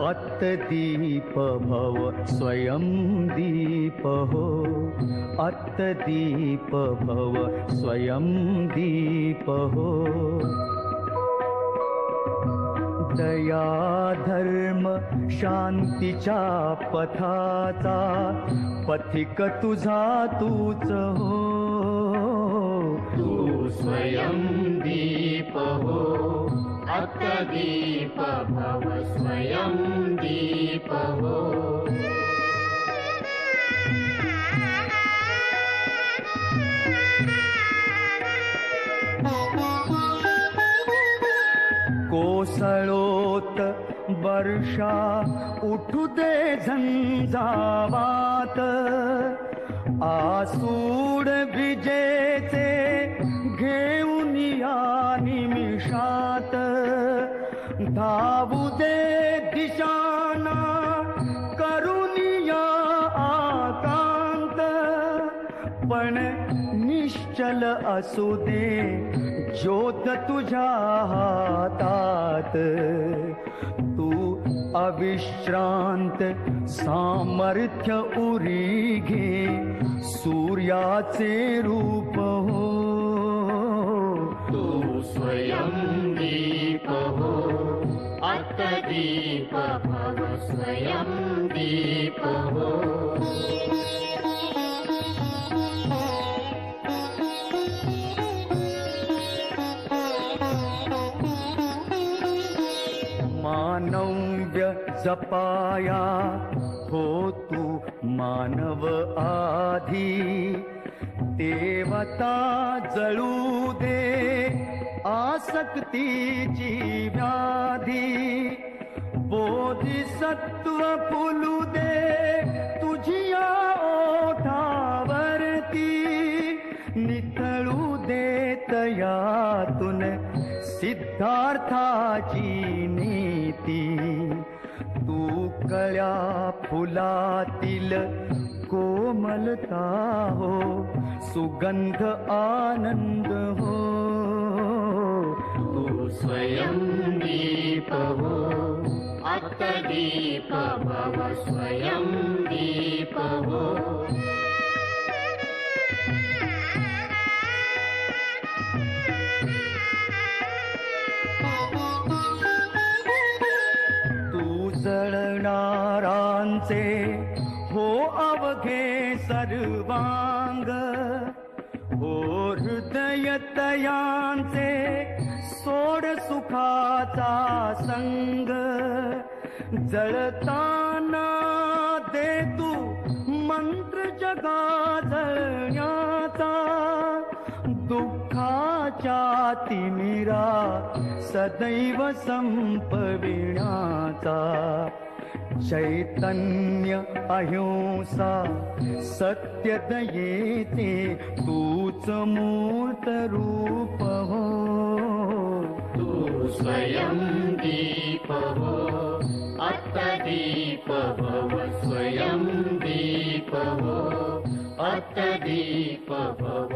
अत्तदीप भव स्वयं दीप हो, अत्तदीप भव स्वयं दीप हो। दया धर्म शांतीच्या पथाचा पथिक तुझा तूच हो। तू स्वयं दीप हो, अत्तदीप भव स्वयं दीप हो। कोसळोत वर्षा उठू दे झंझावात, आसूड विजेचे घेऊन या निमिषात। धावू दे दिशाना करून या आकांत, पण निश्चल असू दे ज्योत तुझ्या हातात। तू अविश्रांत सामर्थ्य उरी घे, सूर्याचे रूप हो। तू स्वयं दीप हो, अत्तदीप भव स्वयं दीप हो। मानव्य जपाया हो तू मानव आधी, देवता जळू दे आसक्तीची व्याधी। बोधिसत्व फुलू दे तुझिया ओठावरती, नितळू दे तयातून सिद्धार्थाची नीती। तू कळ्या फुलातील कोमलता हो, सुगंध आनंद हो। तू स्वयं दीप हो, अत्तदीप भव स्वयं दीप हो। जळणारांचे हो अवघे सर्वांग, हो हृदय तयांचे सोड सुखाचा संग। जळताना दे तू मंत्र जगा जळण्याचा, दुःखाच्या तिमिरा सदैव संपविण्याचा। चैतन्य अहिंसा सत्य दयेचे तूच मूर्त रूप हो। तू स्वयं दीप हो, अत्तदीप भव स्वयं दीप हो, अत्तदीप भव